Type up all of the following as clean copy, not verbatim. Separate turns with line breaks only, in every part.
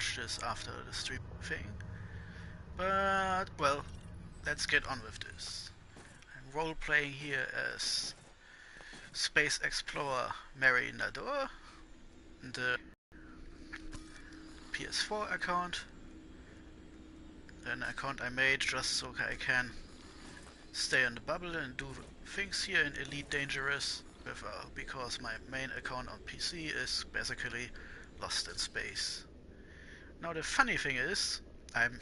watch this after the stream thing. But, well, let's get on with this. I'm role-playing here as Space Explorer Marinador, the PS4 account, an account I made just so I can stay in the bubble and do things here in Elite Dangerous, because my main account on PC is basically lost in space. Now the funny thing is, I'm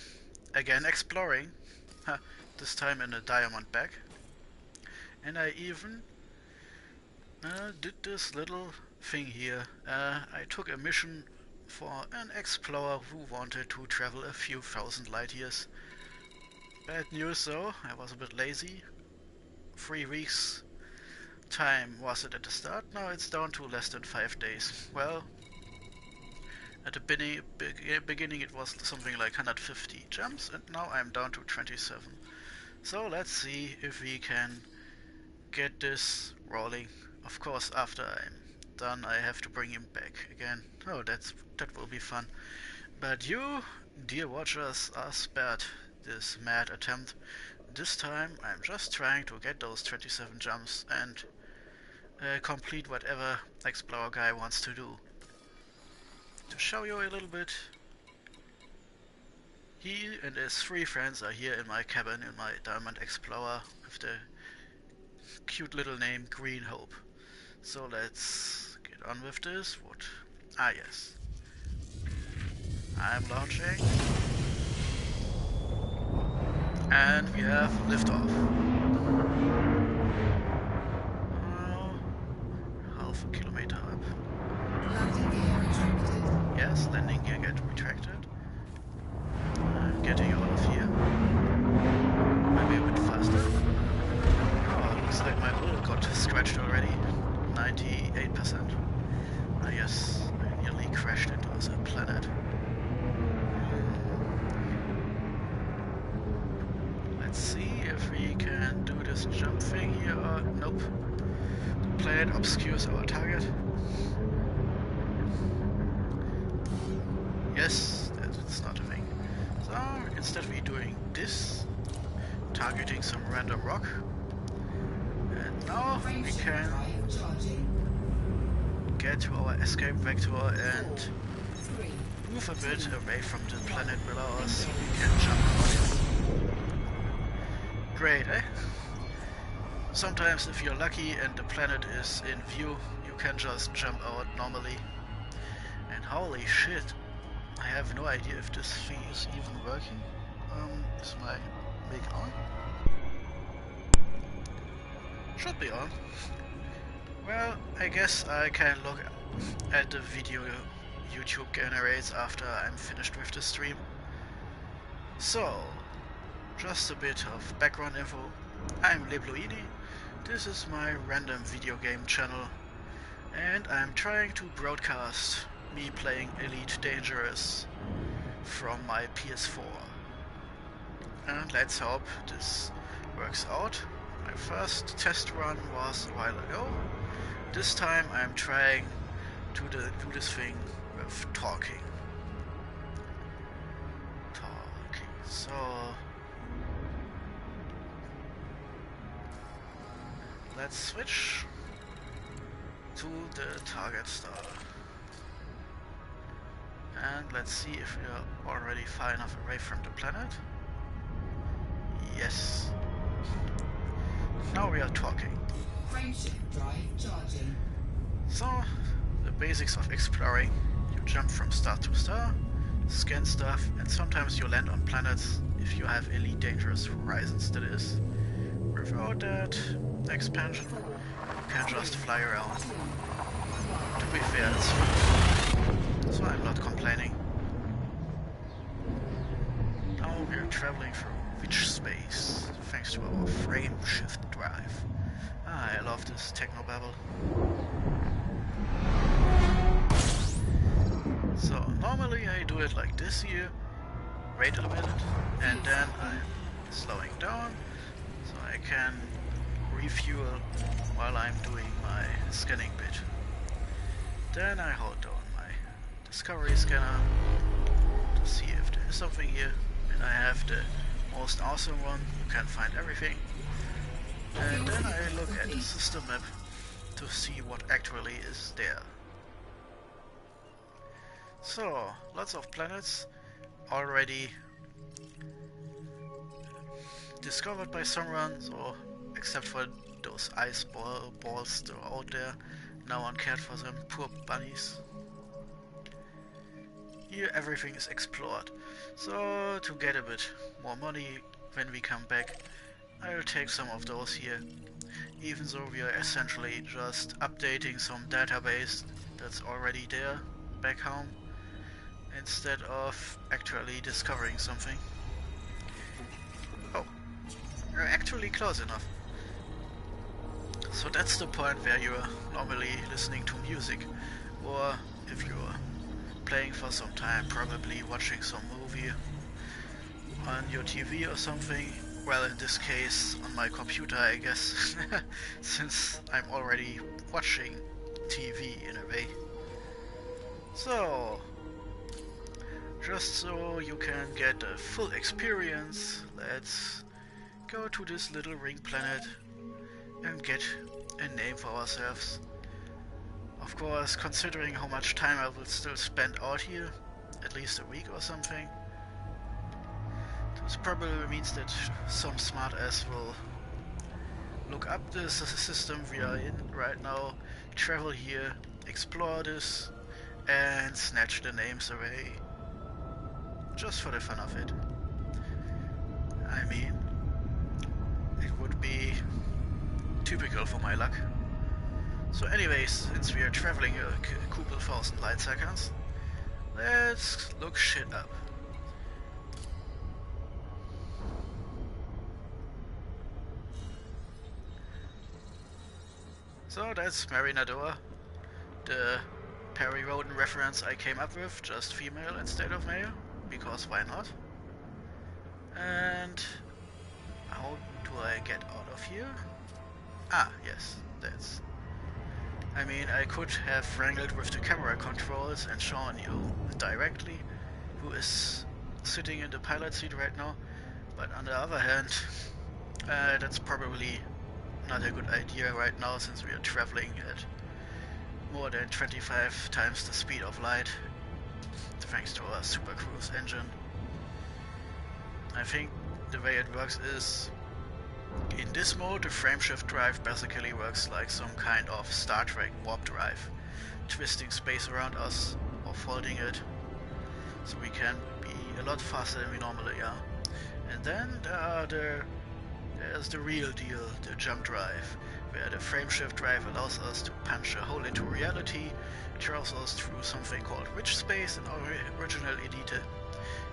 again exploring, this time in a diamond bag, and I even did this little thing here. I took a mission for an explorer who wanted to travel a few thousand light years. Bad news though, I was a bit lazy. 3 weeks time was it at the start, now it's down to less than 5 days. Well, at the beginning it was something like 150 jumps, and now I'm down to 27. So let's see if we can get this rolling. Of course, after I'm done I have to bring him back again. Oh, that will be fun. But you, dear watchers, are spared this mad attempt. This time I'm just trying to get those 27 jumps and complete whatever Explorer guy wants to do. To show you a little bit, he and his 3 friends are here in my cabin in my Diamond Explorer with the cute little name Green Hope. So let's get on with this. What? Ah yes. I'm launching. And we have liftoff. Half a kilometer up.
Landing gear retracted.
Yes, landing gear get retracted. I'm getting out of here. Maybe a bit faster. Oh, looks like my hull got scratched already. 98%. Ah yes, I nearly crashed into a planet. Let's see if we can do this jump thing here. Nope. The planet obscures our target. Yes, that's not a thing. So instead we're doing this, targeting some random rock. And now we can get to our escape vector and move a bit away from the planet below us so we can jump out. Great, eh? Sometimes if you're lucky and the planet is in view, you can just jump out normally. And holy shit, I have no idea if this thing is even working. Is my mic on? Should be on. Well, I guess I can look at the video YouTube generates after I'm finished with the stream. So, just a bit of background info. I'm Lebloidi, this is my random video game channel, and I'm trying to broadcast me playing Elite Dangerous from my PS4. And let's hope this works out. My first test run was a while ago. This time I'm trying to do this thing with talking. So let's switch to the target star. And let's see if we are already far enough away from the planet. Yes. Now we are talking.
Frameshift drive charging.
So, the basics of exploring. You jump from star to star, scan stuff, and sometimes you land on planets if you have Elite Dangerous Horizons, that is. Without that expansion, you can just fly around. To be fair, it's fun. So I'm not complaining. Now we're traveling through rich space, thanks to our frame shift drive. Ah, I love this technobabble. So normally I do it like this here, wait a minute, and then I'm slowing down so I can refuel while I'm doing my scanning bit. Then I hold down my discovery scanner something here, and I have the most awesome one. You can find everything. And then I look at the system map to see what actually is there. So, lots of planets already discovered by someone, so except for those balls that are out there, no one cared for them, poor bunnies. Here everything is explored, so to get a bit more money when we come back, I'll take some of those here, even though we are essentially just updating some database that's already there back home, instead of actually discovering something. Oh, we're actually close enough. So that's the point where you're normally listening to music, or if you're playing for some time, probably watching some movie on your TV or something. Well, in this case, on my computer, I guess, since I'm already watching TV in a way. So, just so you can get a full experience, let's go to this little ring planet and get a name for ourselves. Of course, considering how much time I will still spend out here, at least a week or something, this probably means that some smartass will look up this system we are in right now, travel here, explore this, and snatch the names away. Just for the fun of it. I mean, it would be typical for my luck. So anyways, since we are traveling a couple thousand light seconds, let's look shit up. So that's Marinador, the Perry Roden reference I came up with, just female instead of male, because why not? And how do I get out of here? Ah, yes, that's... I mean, I could have wrangled with the camera controls and shown you directly who is sitting in the pilot seat right now, but on the other hand, that's probably not a good idea right now, since we are traveling at more than 25 times the speed of light, thanks to our super cruise engine. I think the way it works is, in this mode, the frameshift drive basically works like some kind of Star Trek warp drive, twisting space around us or folding it, so we can be a lot faster than we normally are. And then there's the real deal, the jump drive, where the frameshift drive allows us to punch a hole into reality, throws us through something called witch space in our original Elite,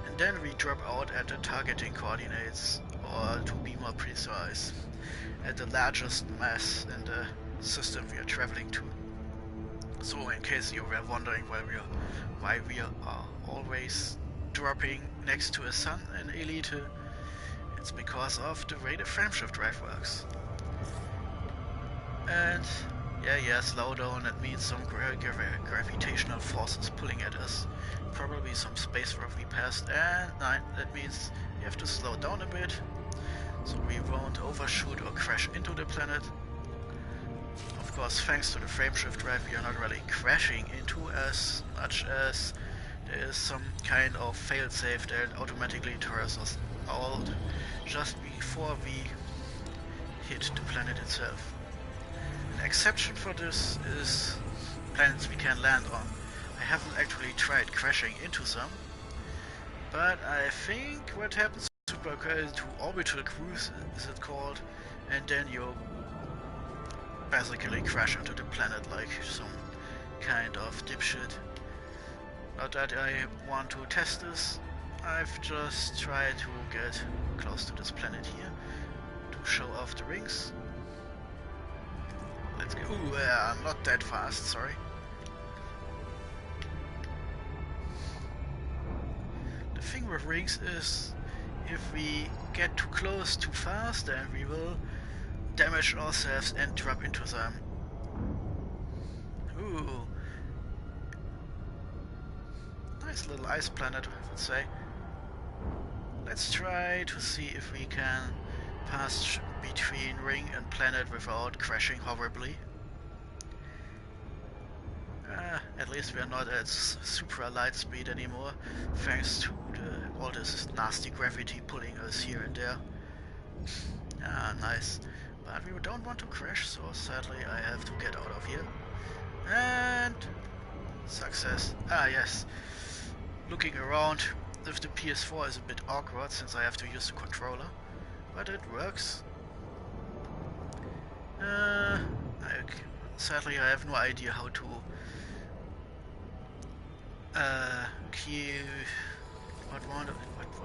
and then we drop out at the targeting coordinates, or to be more precise, at the largest mass in the system we are traveling to. So in case you were wondering why we are always dropping next to a sun in Elite, it's because of the way the frameshift drive works. And yeah, slow down, that means some gravitational forces pulling at us. Probably some space where we passed, and that means you have to slow down a bit, so we won't overshoot or crash into the planet. Of course, thanks to the frameshift drive, we are not really crashing into as much as there is some kind of failsafe that automatically turns us out just before we hit the planet itself. An exception for this is planets we can land on. I haven't actually tried crashing into some, but I think what happens to orbital cruise is it called, and then you basically crash into the planet like some kind of dipshit. Not that I want to test this, I've just tried to get close to this planet here to show off the rings. Let's go. Ooh, I'm not that fast, sorry. The thing with rings is, if we get too close too fast, then we will damage ourselves and drop into them. Ooh. Nice little ice planet, I would say. let's try to see if we can pass between ring and planet without crashing horribly. At least we are not at super light speed anymore, thanks to all this nasty gravity pulling us here and there. Ah, nice. But we don't want to crash, so sadly I have to get out of here. And success. Ah, yes. Looking around with the PS4 is a bit awkward since I have to use the controller, but it works. Sadly I have no idea how to key... what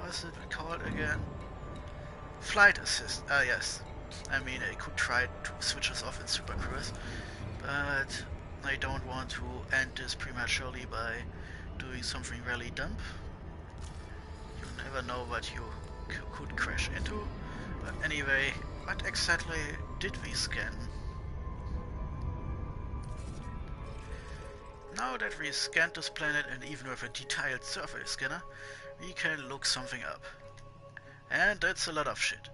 was it called again? Flight assist. Ah, yes. I mean, I could try to switch us off in Super Cruise, but I don't want to end this prematurely by doing something really dumb. You never know what you could crash into. But anyway, what exactly did we scan? Now that we scanned this planet, and even with a detailed surface scanner, we can look something up. And that's a lot of shit.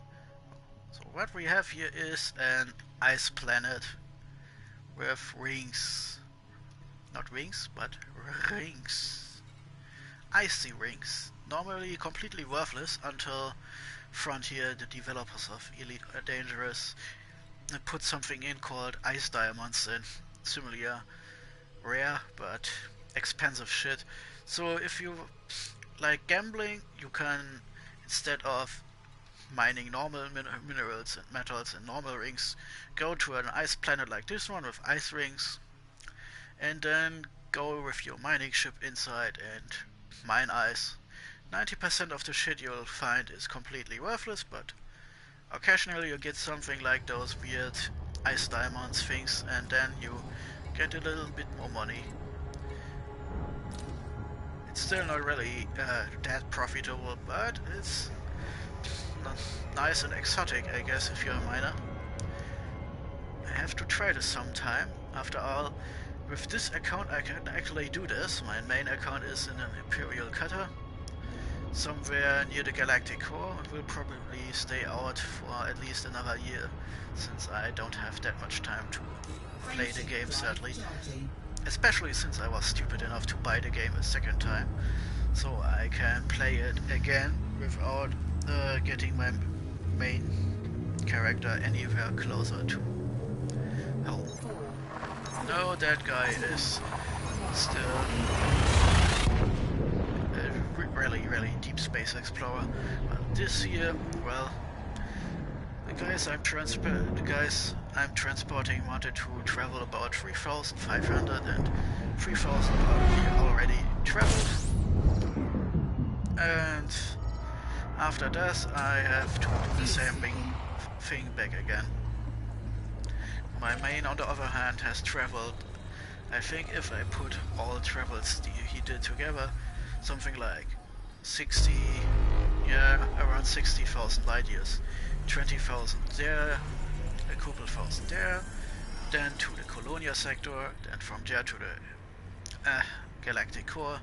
So what we have here is an ice planet with rings. Not rings, but rings. Icy rings. Normally completely worthless until Frontier, the developers of Elite Dangerous, put something in called ice diamonds in. Similar, rare but expensive shit. So if you like gambling, you can, instead of mining normal minerals and metals and normal rings, go to an ice planet like this one with ice rings, and then go with your mining ship inside and mine ice. 90% of the shit you'll find is completely worthless, but occasionally you get something like those weird ice diamonds things, and then you get a little bit more money. It's still not really that profitable, but it's nice and exotic, I guess, if you're a miner. I have to try this sometime. After all, with this account I can actually do this. My main account is in an Imperial cutter, somewhere near the Galactic Core, and will probably stay out for at least another year, since I don't have that much time to play the game, sadly. Especially since I was stupid enough to buy the game a second time, so I can play it again without getting my main character anywhere closer to home. No, that guy is still a really deep space explorer. But this here, well, the guys I'm transporting wanted to travel about 3,500, and 3,000 already traveled. And after that I have to do the same thing back again. My main, on the other hand, has traveled, I think if I put all travels he did together, something like around 60,000 light years. 20,000 there, a couple thousand there, then to the Colonia sector, then from there to the Galactic Core.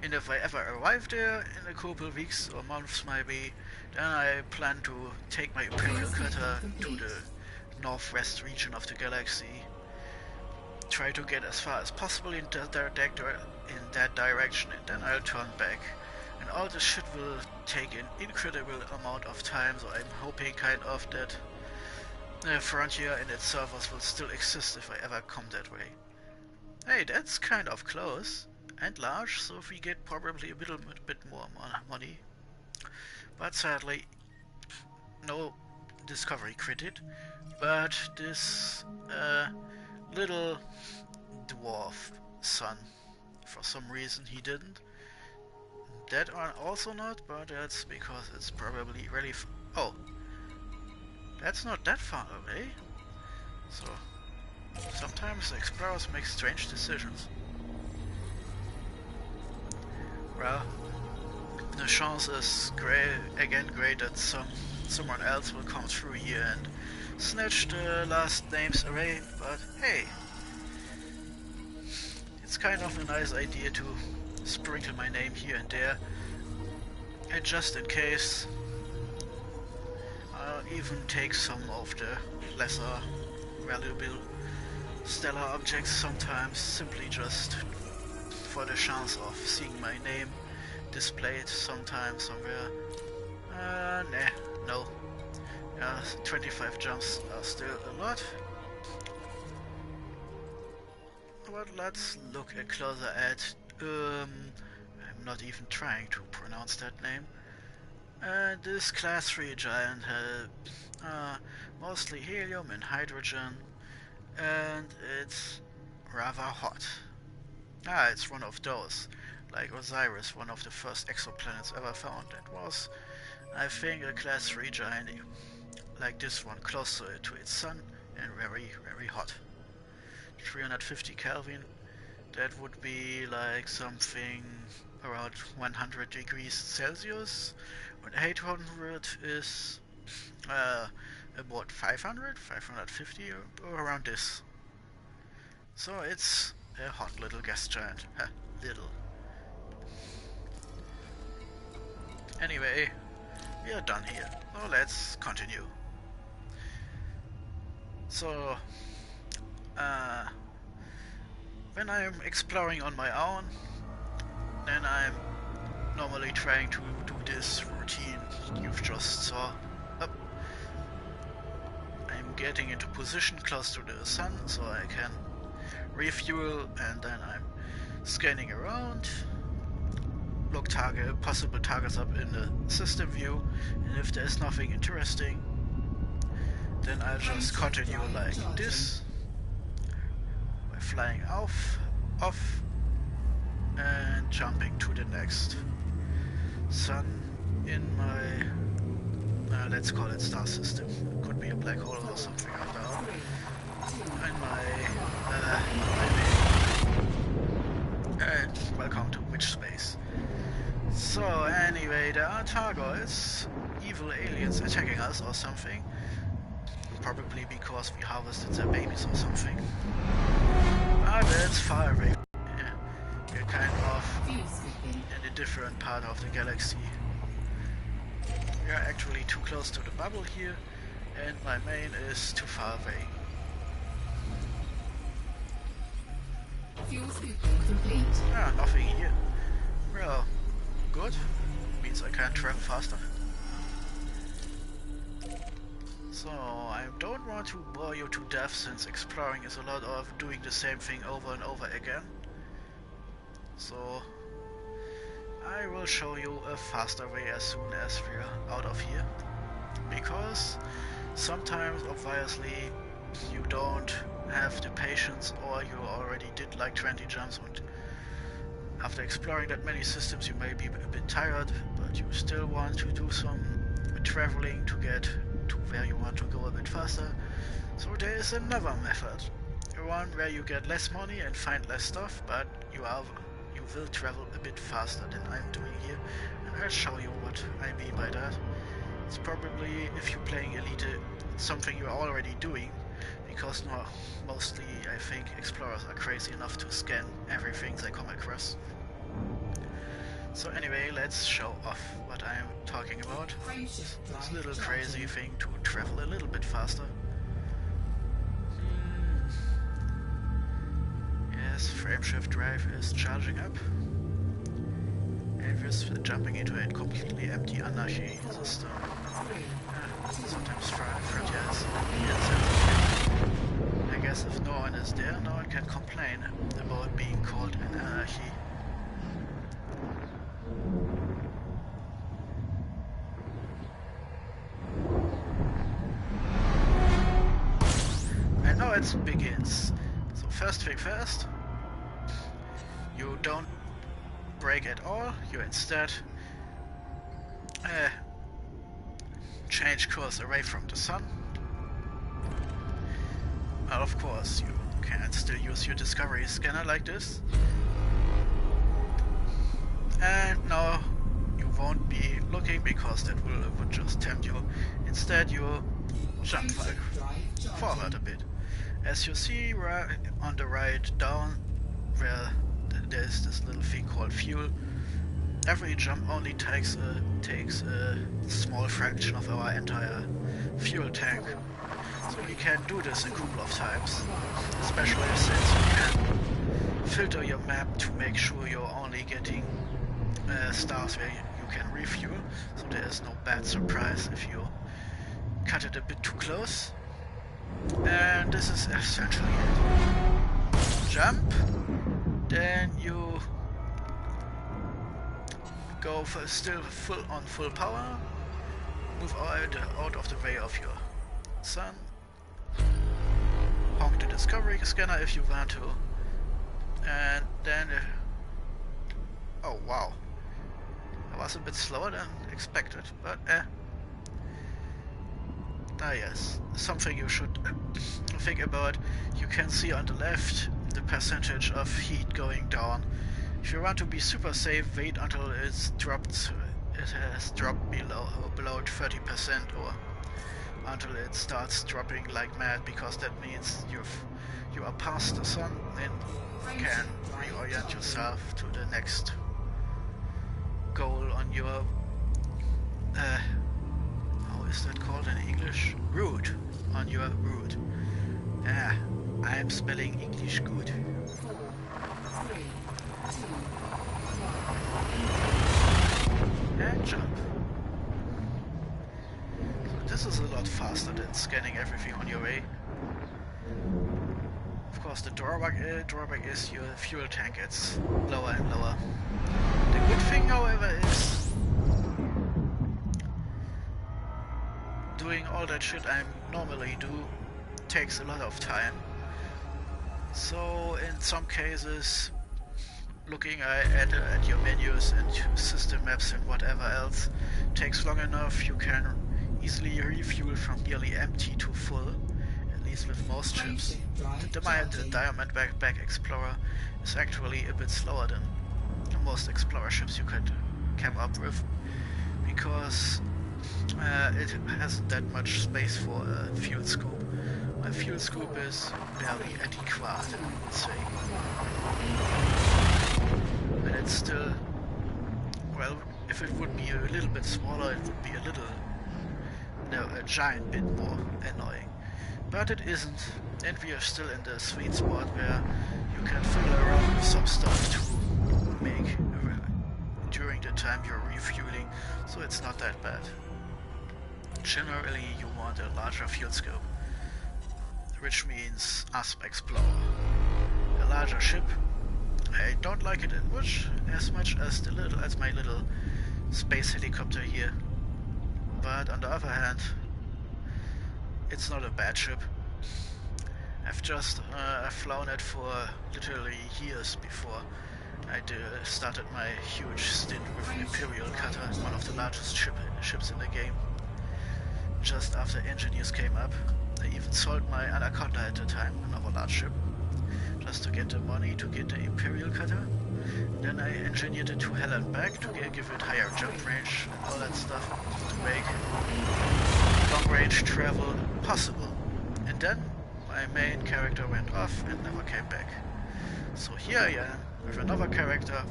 And if I ever arrive there in a couple weeks or months maybe, then I plan to take my Imperial cutter to the northwest region of the galaxy, try to get as far as possible in that direction, and then I'll turn back. And all this shit will take an incredible amount of time, so I'm hoping kind of that Frontier and its servers will still exist if I ever come that way. Hey, that's kind of close and large, so we get probably a little bit more money. But sadly, no discovery credit. But this little dwarf son, for some reason he didn't. That one also not, but that's because it's probably really oh, that's not that far away. So sometimes explorers make strange decisions. Well, the chance is great that someone else will come through here and snatch the last names away, but hey, it's kind of a nice idea to sprinkle my name here and there. And just in case, I'll even take some of the lesser valuable stellar objects sometimes, simply just for the chance of seeing my name displayed sometime somewhere. No. 25 jumps are still a lot. But let's look a closer at, I'm not even trying to pronounce that name. This class 3 giant has mostly helium and hydrogen, and it's rather hot. It's one of those, like Osiris, one of the first exoplanets ever found. It was, I think, a class 3 giant like this one, closer to its sun and very, very hot. 350 Kelvin, that would be like something around 100 degrees Celsius, and 800 is about 500, 550, or around this. So it's a hot little gas giant. Little. Anyway, we are done here. So let's continue. So, when I'm exploring on my own, then I'm normally trying to do this routine you've just saw. I'm getting into position close to the sun so I can refuel, and then I'm scanning around, look possible targets up in the system view, and if there's nothing interesting, then I'll just continue like this by flying off, and jumping to the next sun in my, let's call it star system. It could be a black hole or something, I don't know. In my, and welcome to Witch Space. So anyway, there are targets, evil aliens attacking us or something. Probably because we harvested their babies or something. That's far away. Yeah, we're kind of in a different part of the galaxy. We are actually too close to the bubble here, and my main is too far away.
Fuel scooping complete.
Nothing here. Well, good. Means I can travel faster. So, I don't want to bore you to death, since exploring is a lot of doing the same thing over and over again. So, I will show you a faster way as soon as we're out of here. Because sometimes, obviously, you don't have the patience, or you already did like 20 jumps, and after exploring that many systems you may be a bit tired, but you still want to do some traveling to get to where you want to go a bit faster. So there is another method, one where you get less money and find less stuff, but you will travel a bit faster than I'm doing here, and I'll show you what I mean by that. It's probably, if you're playing Elite, something you're already doing, because mostly I think explorers are crazy enough to scan everything they come across. So anyway, let's show off what I'm talking about. This little crazy thing to travel a little bit faster. Yes, frameshift drive is charging up. And we're jumping into a completely empty anarchy system. Sometimes frontiers. I guess if no one is there, no one can complain about being called an anarchy. And now it begins. So first thing first, you don't brake at all, you instead change course away from the sun. Of course, you can still use your discovery scanner like this. And now you won't be looking, because that would just tempt you. Instead, you jump forward a bit. As you see right on the right down, where there's this little thing called fuel, every jump only takes a small fraction of our entire fuel tank. So we can do this a couple of times, especially since you can filter your map to make sure you're only getting stars where you can refuel, so there is no bad surprise if you cut it a bit too close. And this is essentially it. Jump, then you go for still full power, move out of the way of your sun, honk the discovery scanner if you want to, and then oh wow, I was a bit slower than expected, but yes, something you should think about. You can see on the left the percentage of heat going down. If you want to be super safe, wait until it has dropped below 30%, or until it starts dropping like mad, because that means you are past the sun and can reorient yourself to the next goal on your how is that called in English? Route. On your route. I'm spelling English good.
4, 3, 2, 1.
And jump. So this is a lot faster than scanning everything on your way. Of course, the drawback is your fuel tank gets lower and lower. The good thing, however, is doing all that shit I normally do takes a lot of time. So in some cases, looking at your menus and system maps and whatever else takes long enough. You can easily refuel from nearly empty to full, at least with most ships. The Diamond Back Explorer is actually a bit slower than most Explorer ships you could come up with, because it hasn't that much space for a fuel scoop. My fuel scoop is barely adequate, let's say. And it's still, well, if it would be a little bit smaller, it would be a giant bit more annoying. But it isn't, and we are still in the sweet spot where you can fiddle around with some stuff to make during the time you're refueling, so it's not that bad. Generally, you want a larger fuel scope, which means ASP Explorer. A larger ship. I don't like it as much as my little space helicopter here, but on the other hand, it's not a bad ship. I've flown it for literally years before I started my huge stint with an Imperial Cutter, one of the largest ships in the game. Just after engineers came up, I even sold my Anaconda at the time, another large ship, just to get the money to get the Imperial Cutter. Then I engineered it to hell and back to give it higher jump range and all that stuff to make long range travel possible. And then my main character went off and never came back. So here I am with another character,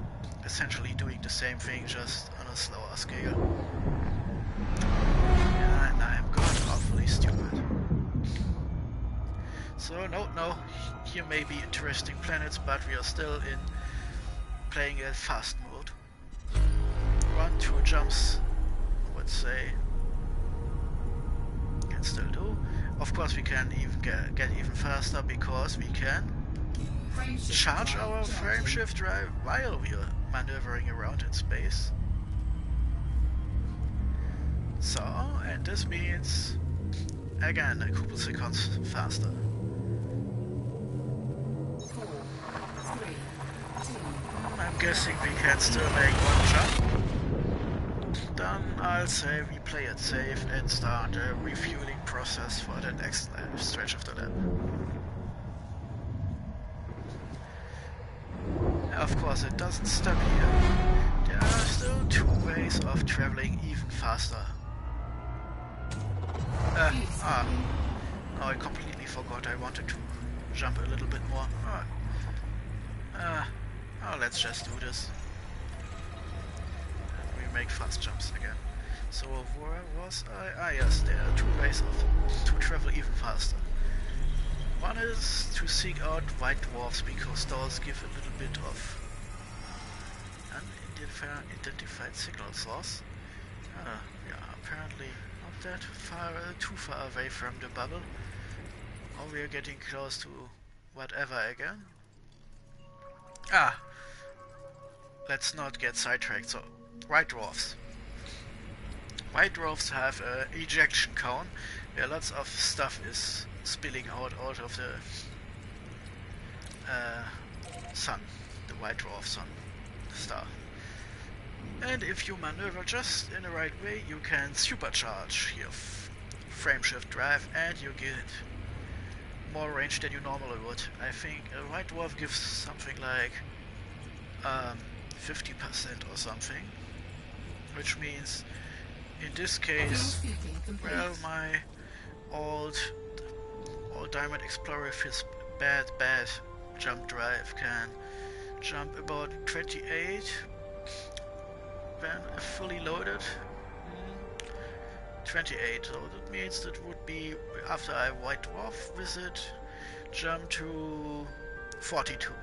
essentially doing the same thing, just on a slower scale. And I am gone awfully stupid. So no, here may be interesting planets, but we are still in playing a fast mode. 1-2 jumps, I would say, can still do. Of course we can even get even faster, because we can charge our frameshift drive while we are maneuvering around in space. So, and this means, again, a couple seconds faster.
4, 3, 2,
I'm guessing we can still make one jump. Then I'll say we play it safe and start a refueling process for the next stretch of the lap. Of course, it doesn't stop here. There are still 2 ways of traveling even faster. No, I completely forgot I wanted to jump a little bit more. Let's just do this. make fast jumps again. So where was I? Ah yes, there are two ways to travel even faster. One is to seek out white dwarfs because those give a little bit of unidentified signal source. Yeah, apparently not that far, too far away from the bubble. Now we are getting close to whatever again. Ah, let's not get sidetracked. So, white dwarfs. White dwarfs have an ejection cone where lots of stuff is spilling out of the sun, the white dwarf sun, the star. And if you maneuver just in the right way, you can supercharge your frameshift drive and you get more range than you normally would. I think a white dwarf gives something like 50% or something, which means in this case, well, my old Diamond Explorer with his bad jump drive can jump about 28 when fully loaded. 28, so that means that would be after I white dwarf visit jump to 42.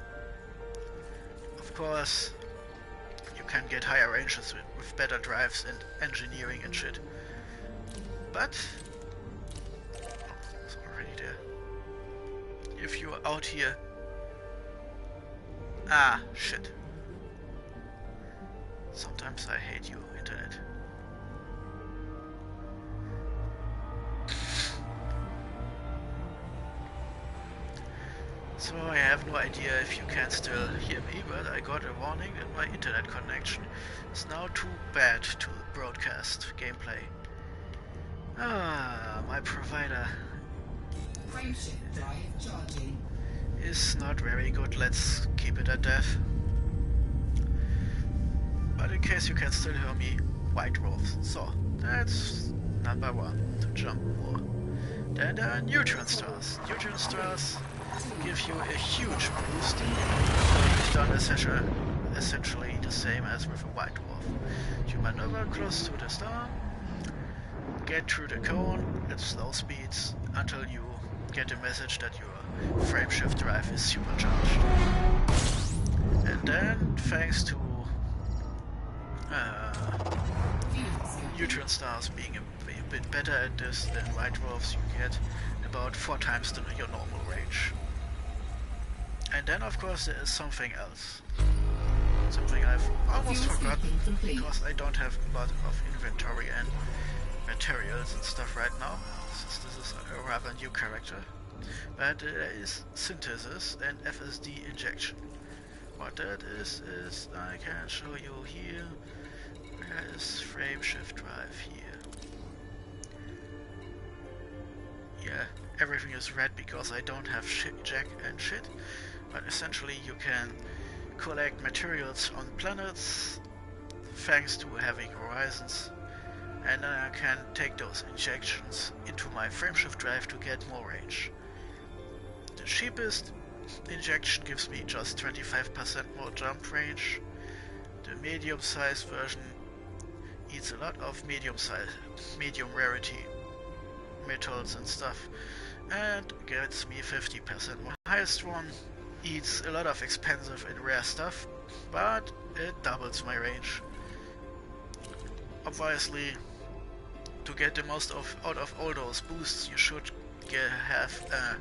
Of course, you can get higher ranges with better drives and engineering and shit. But it's already there. If you're out here, shit. Sometimes I hate you, internet. So I have no idea if you can still hear me, but I got a warning that my internet connection is now too bad to broadcast gameplay. My provider
Frameshift drive charging.
is not very good, let's keep it at that. But in case you can still hear me, white dwarfs. So, that's number one, to jump more. Then there are neutron stars. Neutron stars give you a huge boost. You've done essentially the same as with a white dwarf. You maneuver close to the star, get through the cone at slow speeds until you get a message that your frameshift drive is supercharged. And then, thanks to neutron stars being a bit better at this than white dwarfs, you get about 4 times your normal range. And then of course there is something else. Something I've almost forgotten because I don't have a lot of inventory and materials and stuff right now, since this is a rather new character. But there is synthesis and FSD injection. What that is I can show you here. Where is frameshift drive here? Yeah, everything is red because I don't have jack and shit. But essentially you can collect materials on planets thanks to having horizons, and then I can take those injections into my frameshift drive to get more range. The cheapest injection gives me just 25% more jump range. The medium-sized version eats a lot of medium rarity metals and stuff and gets me 50% more. The highest one eats a lot of expensive and rare stuff, but it doubles my range. Obviously, to get the most out of all those boosts, you should have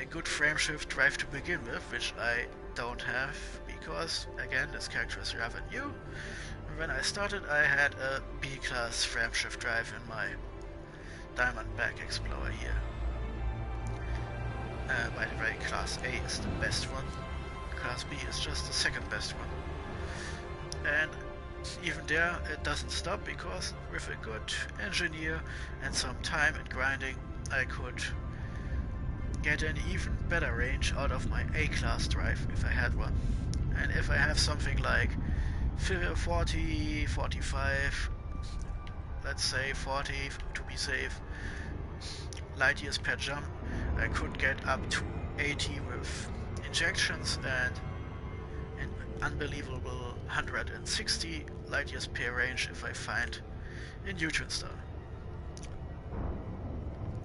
a good frameshift drive to begin with, which I don't have because, again, this character is rather new. When I started, I had a B-class frameshift drive in my Diamondback Explorer here. By the way, Class A is the best one. Class B is just the second best one. And even there, it doesn't stop because with a good engineer and some time and grinding, I could get an even better range out of my A-class drive if I had one. And if I have something like 40, 45, let's say 40 to be safe, light years per jump, I could get up to 80 with injections and an unbelievable 160 light years per range if I find a neutron star.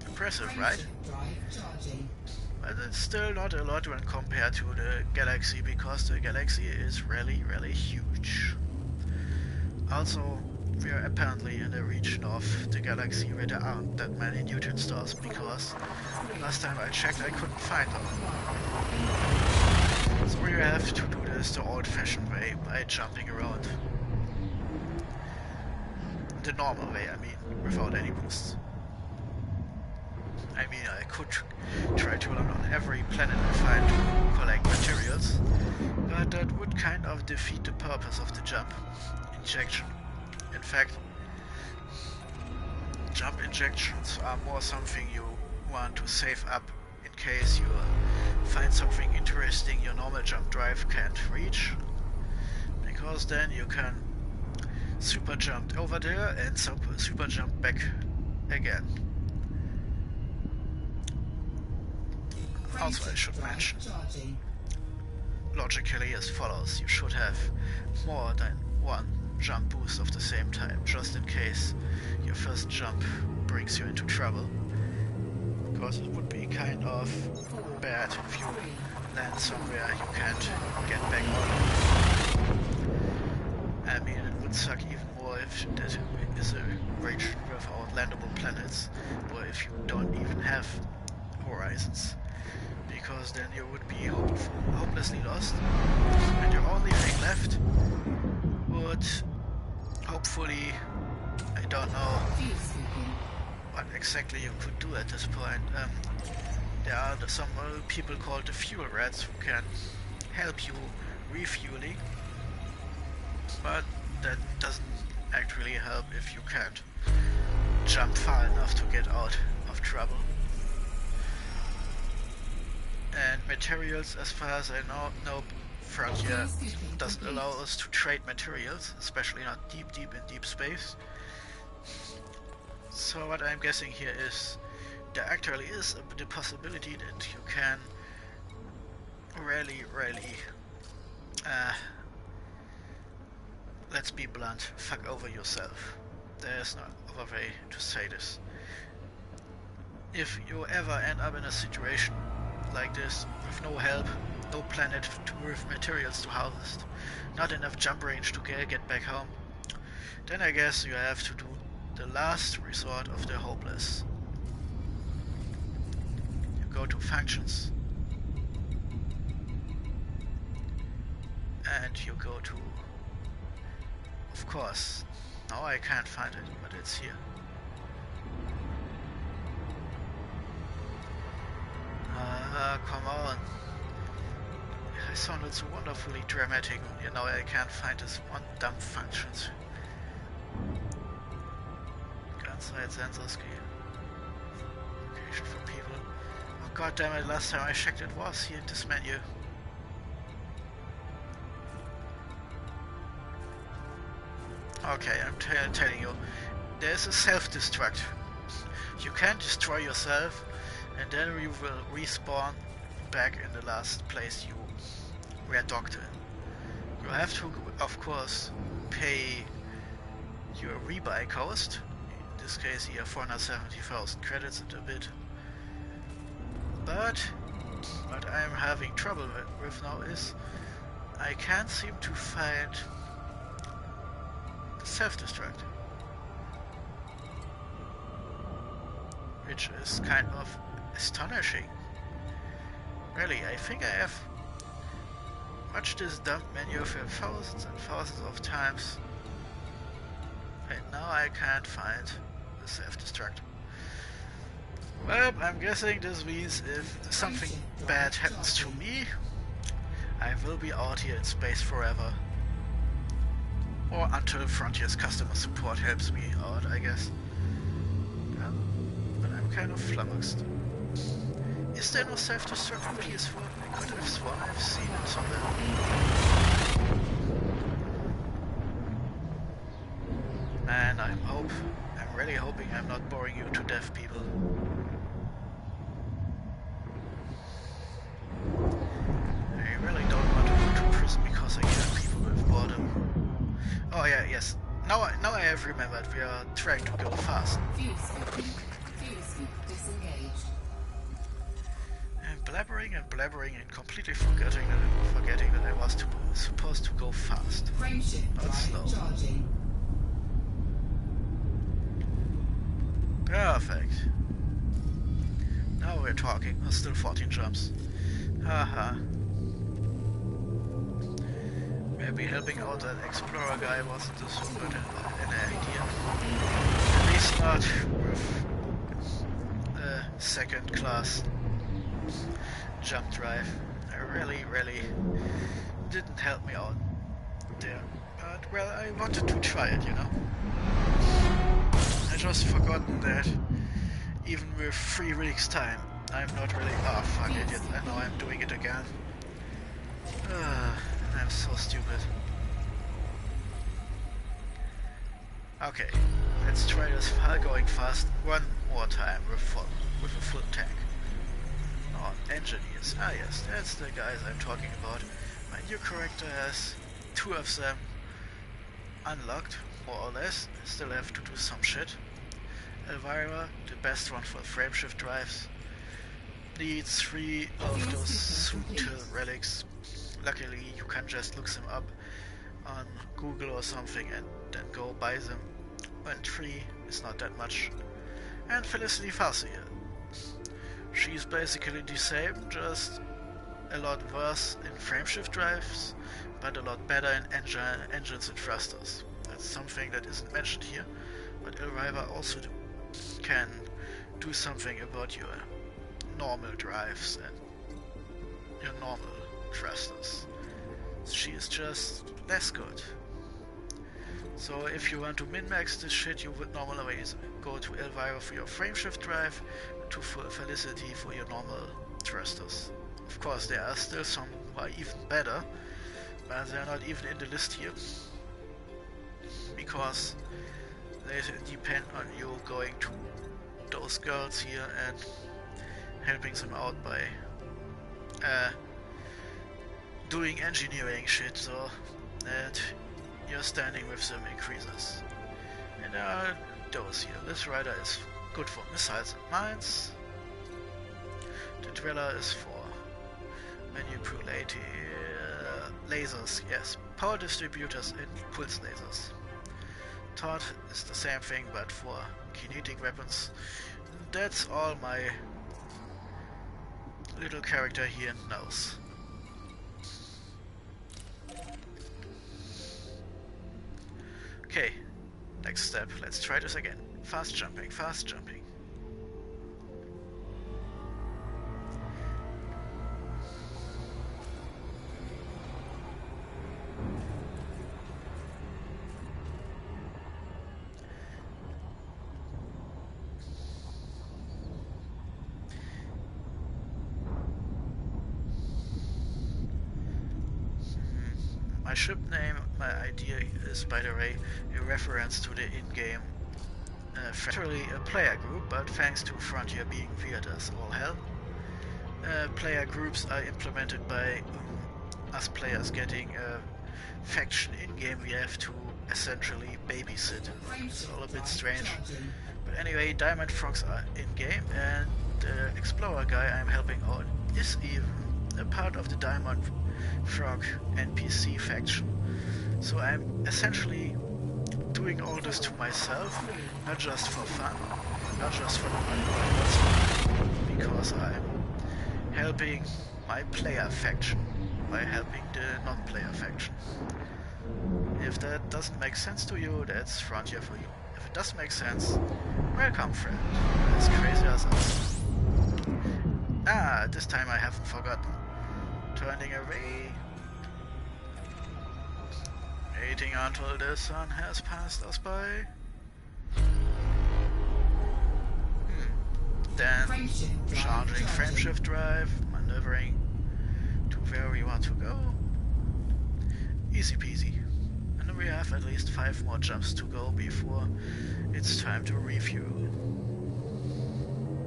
Impressive, right?
Drive charging.
But it's still not a lot when compared to the galaxy, because the galaxy is really, really huge. Also, we are apparently in a region of the galaxy where there aren't that many neutron stars, because last time I checked I couldn't find them. So you have to do this the old-fashioned way, by jumping around. The normal way, I mean, without any boosts. I mean, I could try to land on every planet I find to collect materials, but that would kind of defeat the purpose of the jump injection. In fact, jump injections are more something you want to save up in case you find something interesting your normal jump drive can't reach, because then you can super jump over there and super jump back again. Also, I should mention, logically as follows: you should have more than one jump boost of the same type, just in case your first jump brings you into trouble. Because it would be kind of bad if you land somewhere you can't get back out of. I mean, it would suck even more if that is a region without landable planets, or if you don't even have horizons. Because then you would be hopelessly lost, and your only thing left would hopefully, I don't know what exactly you could do at this point. There are some people called the fuel rats who can help you refueling, but that doesn't actually help if you can't jump far enough to get out of trouble. And materials, as far as I know, Frontier doesn't allow us to trade materials, especially not deep space. So what I'm guessing here is there actually is the possibility that you can really, let's be blunt, fuck over yourself. There's no other way to say this. If you ever end up in a situation like this, with no help, no planet with materials to harvest, not enough jump range to get back home, then I guess you have to do the last resort of the hopeless. You go to functions, and you go to, of course, now I can't find it, but it's here. Come on. I sounded so wonderfully dramatic. You know, I can't find this one dumb functions. Gunside sensors key. Location for people. Oh god damn it, last time I checked it was here in this menu. Okay, I'm telling you, there's a self-destruct. You can destroy yourself, and then you will respawn back in the last place you were docked in. You have to, of course, pay your rebuy cost. In this case here, 470,000 credits and a bit. But what I'm having trouble with now is I can't seem to find the self-destruct, which is kind of astonishing. Really, I think I have watched this dump menu for thousands and thousands of times, and now I can't find the self-destruct. Well, I'm guessing this means if something bad happens to me, I will be out here in space forever. Or until Frontier's customer support helps me out, I guess. Yeah, but I'm kind of flummoxed. Is there no self-destruct on PS4? I could have sworn I've seen it somewhere. Man, I'm really hoping I'm not boring you to death, people. I really don't want to go to prison because I kill people with boredom. Oh yeah, yes. Now I have remembered. We are trying to go fast.
Fuel scoop disengaged.
And blabbering and completely forgetting that I was supposed to go fast,
Frameshift
not
drive
slow.
charging.
Perfect. Now we're talking. Oh, still 14 jumps. Haha. Maybe helping out that explorer guy wasn't so good an idea. At least not with a second class jump drive. It really didn't help me out there. But well, I wanted to try it, you know. I just forgotten that even with 3 weeks time, I'm not really. Oh fuck it! I know I'm doing it again. I'm so stupid. Okay, let's try this going fast one more time with a full tank. Oh, engineers. Ah yes, that's the guys I'm talking about. My new character has 2 of them unlocked, more or less. I still have to do some shit. Elvira, the best one for frameshift drives, needs 3 of those sweet relics. Luckily, you can just look them up on Google or something and then go buy them. And 3 is not that much. And Felicity Farsier. She's basically the same, just a lot worse in frameshift drives, but a lot better in engines and thrusters. That's something that isn't mentioned here, but Elvira also can do something about your normal drives and your normal thrusters. She is just less good. So if you want to min-max this shit, you would normally go to Elvira for your frameshift drive, to Felicity for your normal thrusters. Of course, there are still some who are even better, but they are not even in the list here, because they depend on you going to those girls here and helping them out by doing engineering shit, so that your standing with them increases. And there are those here. This rider is good for missiles and mines. The driller is for manipulating lasers, yes, power distributors and pulse lasers. Todd is the same thing, but for kinetic weapons. That's all my little character here knows. Okay, next step, let's try this again. Fast jumping, fast jumping. My ship name, my idea is, by the way, a reference to the in-game actually a player group, but thanks to Frontier being weird as all hell, player groups are implemented by us players getting a faction in-game we have to essentially babysit. It's all a bit strange. But anyway, Diamond Frogs are in-game, and the Explorer guy I'm helping out is even a part of the Diamond Frog NPC faction. So I'm essentially doing all this to myself, not just for fun, not just for the money, but also because I'm helping my player faction by helping the non-player faction. If that doesn't make sense to you, that's Frontier for you. If it does make sense, welcome friend. As crazy as us. Ah, this time I haven't forgotten. Turning away. Waiting until the sun has passed us by. Then charging frameshift drive, maneuvering to where we want to go. Easy peasy. And we have at least 5 more jumps to go before it's time to refuel.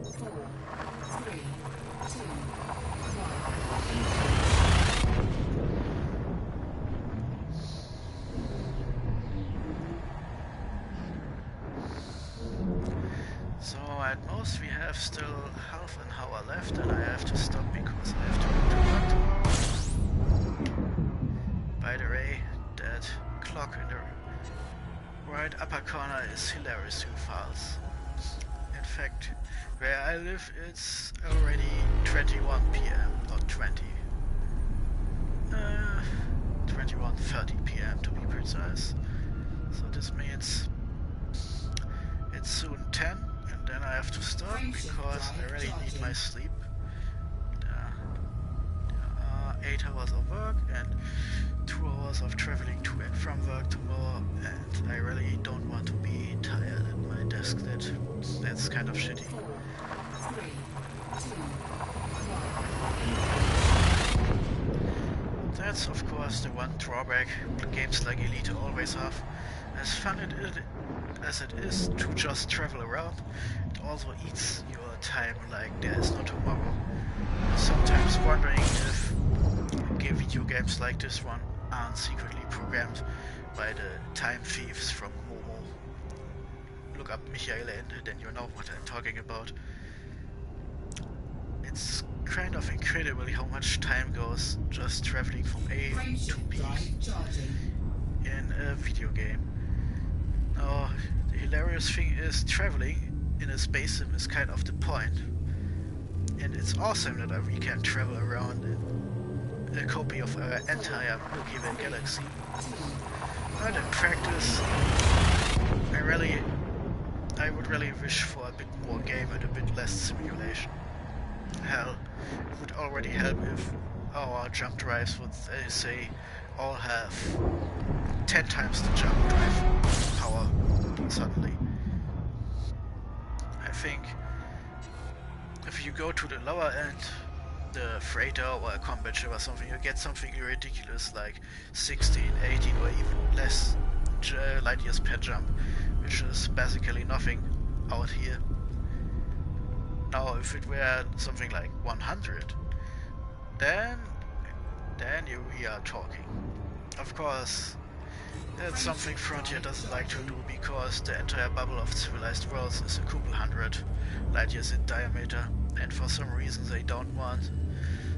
4, 3, 2, 1.
at most we have still half an hour left, and I have to stop because I have to go to work tomorrow. By the way, that clock in the right upper corner is hilariously fast. In fact, where I live it's already 21 p.m. not 20. 21:30 p.m. to be precise. So this means it's soon 10, and then I have to stop because I really need my sleep. There are 8 hours of work and 2 hours of traveling to and from work tomorrow, and I really don't want to be tired at my desk. That's kind of shitty.
4, 3, 2, 1.
That's of course the one drawback games like Elite always have. As fun as it is to just travel around, it also eats your time like there is no tomorrow. I'm sometimes wondering if video games like this one aren't secretly programmed by the time thieves from Momo. Look up Michaela and then you know what I'm talking about. It's kind of incredible how much time goes just traveling from A to B in a video game. Now, the hilarious thing is traveling in a space sim is kind of the point. And it's awesome that we can travel around in a copy of our entire Milky Way galaxy. But in practice, I would really wish for a bit more game and a bit less simulation. Hell, it would already help if our jump drives would, say, all have 10 times the jump drive power suddenly. I think if you go to the lower end, the freighter or a combat ship or something, you get something ridiculous like 16, 18 or even less light years per jump, which is basically nothing out here. Now if it were something like 100, then we are talking. Of course, that's something Frontier doesn't like to do because the entire bubble of civilized worlds is a couple hundred light years in diameter, and for some reason they don't want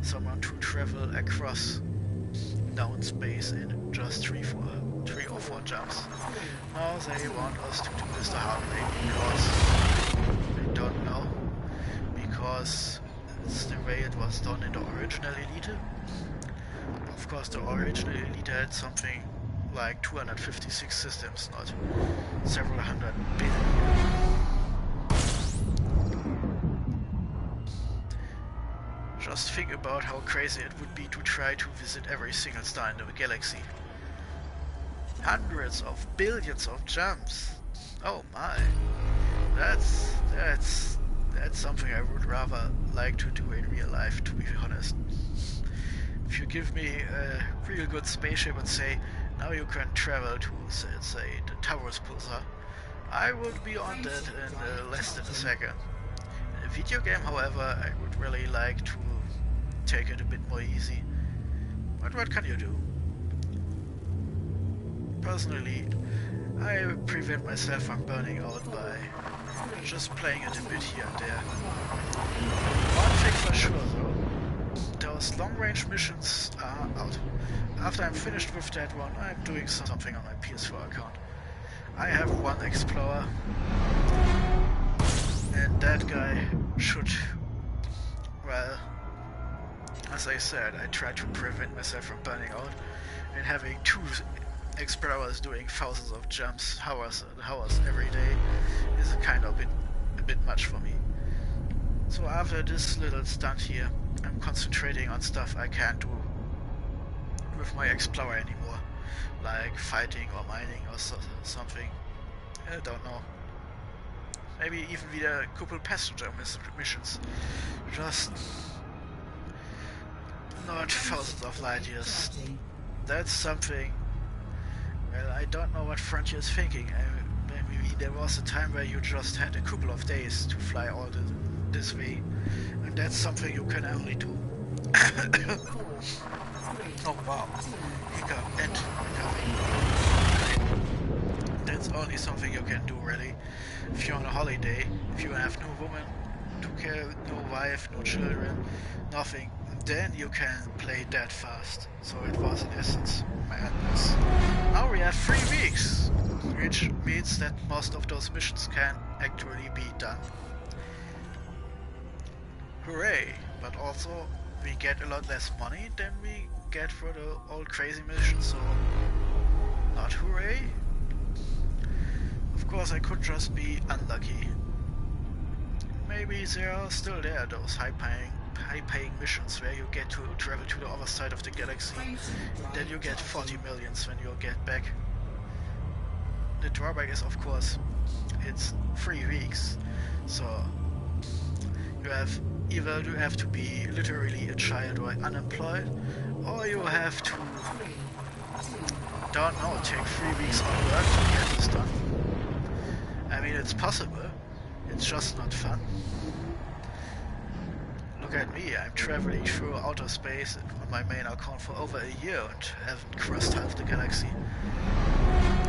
someone to travel across known space in just 3 or 4 jumps. Now they want us to do this the hard way because they don't know, because it's the way it was done in the original Elite. Of course, the original Elite had something like 256 systems, not several hundred billion. Just think about how crazy it would be to try to visit every single star in the galaxy. Hundreds of billions of jumps. Oh my. That's something I would rather like to do in real life, to be honest. If you give me a real good spaceship and say, now you can travel to, say, the Taurus pulsar, I would be on that in less than a second. In a video game, however, I would really like to take it a bit more easy. But what can you do? Personally, I prevent myself from burning out by just playing it a bit here and there. One thing for sure though, those long-range missions are out. After I'm finished with that one, I'm doing something on my PS4 account. I have one Explorer, and that guy should, well, as I said, I try to prevent myself from burning out, and having 2 Explorers doing thousands of jumps, hours and hours every day is a kind of a bit much for me. So after this little stunt here, I'm concentrating on stuff I can't do with my Explorer anymore, like fighting or mining or something. I don't know. Maybe even wieder a couple passenger missions. Just not thousands of light years. That's something. Well, I don't know what Frontier is thinking. Maybe there was a time where you just had a couple of days to fly all this way, and that's something you can only do. Oh wow, hiccup and recovery. That's It's only something you can do really. If you're on a holiday, if you have no woman to care, no wife, no children, nothing, then you can play that fast. So it was in essence madness. Now we have 3 weeks, which means that most of those missions can actually be done. Hooray! But also we get a lot less money than we get for the old crazy missions, so not hooray. Of course I could just be unlucky. Maybe there are still those high-paying missions where you get to travel to the other side of the galaxy. Then you get 40 millions when you get back. The drawback is, of course, it's 3 weeks, so either you have to be literally a child or unemployed, or you have to, don't know, take 3 weeks on work to get this done. I mean, it's possible, it's just not fun. Look at me, I'm traveling through outer space on my main account for over a year and haven't crossed half the galaxy.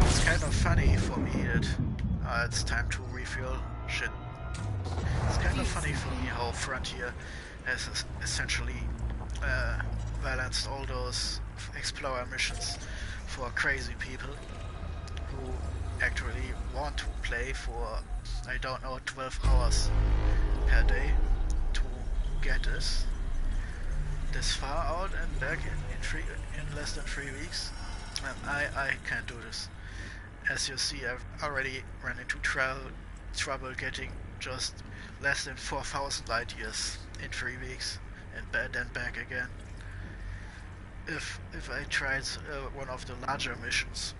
It's kind of funny for me that it's time to refuel shit. It's kind of funny for me how Frontier has essentially balanced all those explorer missions for crazy people who actually want to play for, I don't know, 12 hours per day to get this far out and back in less than 3 weeks. And I can't do this. As you see, I've already run into trouble getting just less than 4,000 light years in 3 weeks and then back again. If I tried one of the larger missions,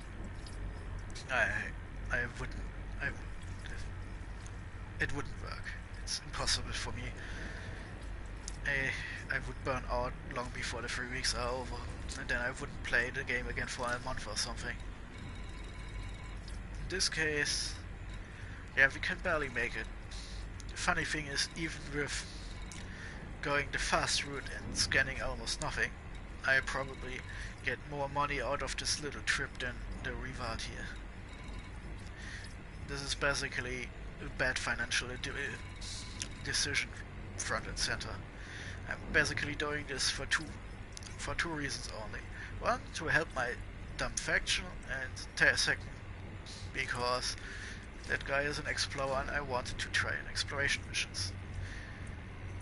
it wouldn't work. It's impossible for me. I would burn out long before the 3 weeks are over, and then I wouldn't play the game again for a month or something. In this case, yeah, we can barely make it. The funny thing is, even with going the fast route and scanning almost nothing, I probably get more money out of this little trip than the reward here. This is basically a bad financial decision front and center. I'm basically doing this for two reasons only. One, to help my dumb faction, and second, because that guy is an explorer and I wanted to try an exploration missions.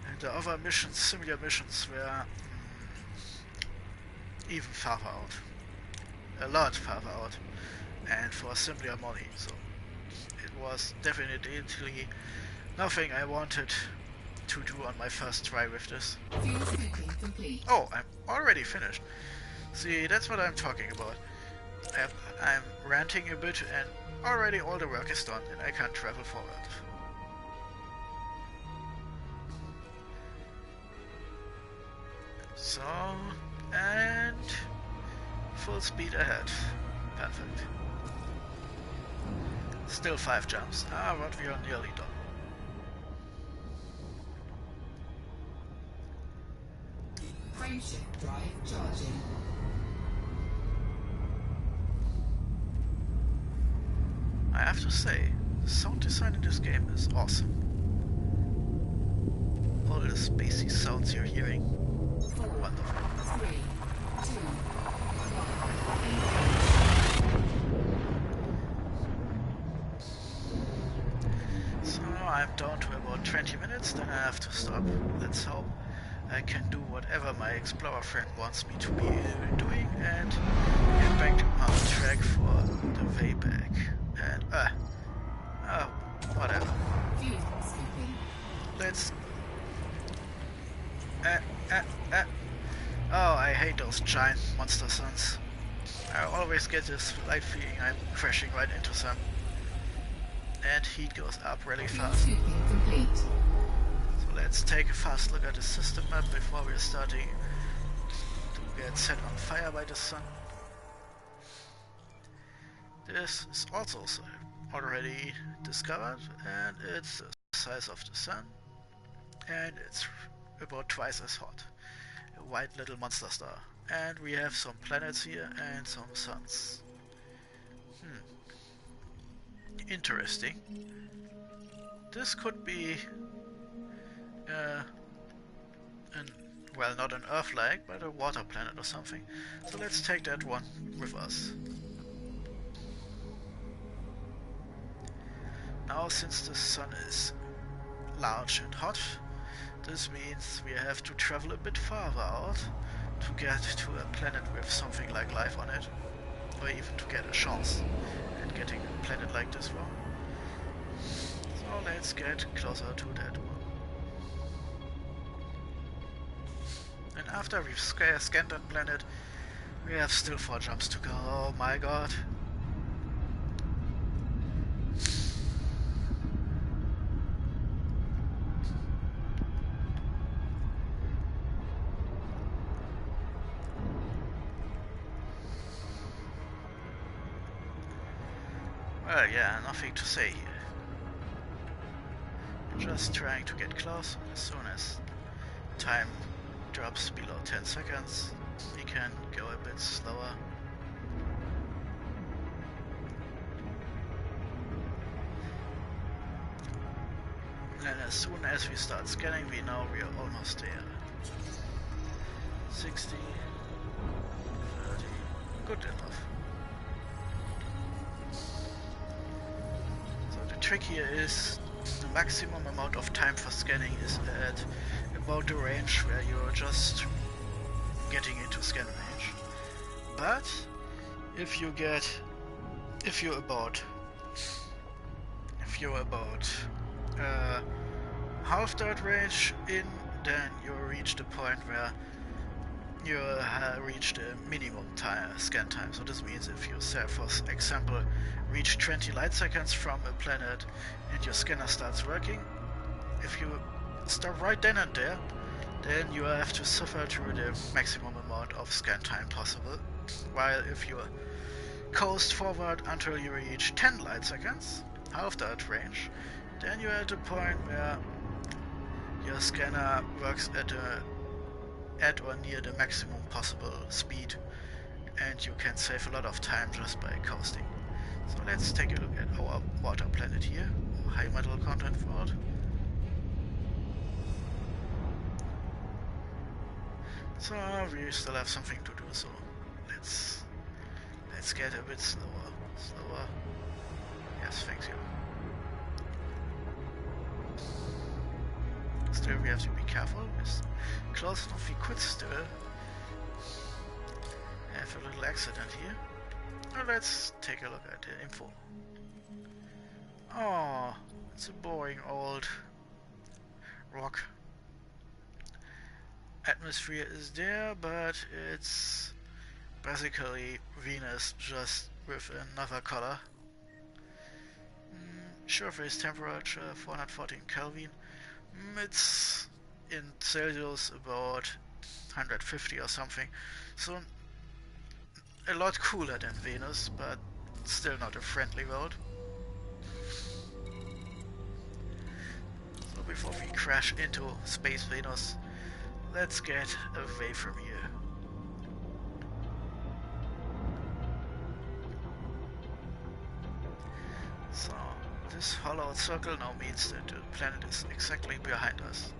And the other missions, similar missions, were even farther out. A lot farther out. And for similar money, so it was definitely nothing I wanted to do on my first try with this. Oh, I'm already finished. See, that's what I'm talking about. I'm ranting a bit and already all the work is done and I can't travel forward. So, and full speed ahead. Perfect. Still 5 jumps. But we are nearly done.
Frameshift drive charging.
I have to say, the sound design in this game is awesome. All the spacey sounds you're hearing. Wonderful.
3, 2, 1.
So I'm down to about 20 minutes, then I have to stop. Let's hope I can do whatever my explorer friend wants me to be doing and get back on track for the way back. And whatever.
Fuel skipping.
Let's. Oh, I hate those giant monster suns. I always get this slight feeling I'm crashing right into some. And heat goes up really fast.
Complete.
So let's take a fast look at the system map before we're starting to get set on fire by the sun. This is also already discovered, and it's the size of the sun, and it's about twice as hot. A white little monster star. And we have some planets here and some suns. interesting. This could be well, not an Earth-like, but a water planet or something. So let's take that one with us. Now, since the sun is large and hot, this means we have to travel a bit farther out to get to a planet with something like life on it, or even to get a chance at getting a planet like this one. So let's get closer to that one. And after we've scanned that planet, we have still 4 jumps to go. Oh my god. Well, yeah, nothing to say here. Just trying to get close. As soon as time drops below 10 seconds, we can go a bit slower. And as soon as we start scanning, we know we are almost there. 60, 30, good enough. So the trick here is the maximum amount of time for scanning is at about the range where you're just getting into scan range. But if you're about half that range in, then you reach the point where you reach the minimum scan time. So this means if you say, for example, reach 20 light seconds from a planet and your scanner starts working, if you stop right then and there, then you have to suffer through the maximum amount of scan time possible. While if you coast forward until you reach 10 light seconds, half that range, then you're at a point where your scanner works at or near the maximum possible speed, and you can save a lot of time just by coasting. So let's take a look at our water planet here, high metal content world. So we still have something to do, so let's get a bit slower. Yes, thank you. Still, we have to be careful. It's close enough. We could still have a little accident here. Now let's take a look at the info. Oh, it's a boring old rock. Atmosphere is there, but it's basically Venus just with another color. Surface temperature 414 Kelvin. It's in Celsius about 150 or something, so a lot cooler than Venus, but still not a friendly world. So before we crash into space Venus, let's get away from here. So this hollowed circle now means that the planet is exactly behind us.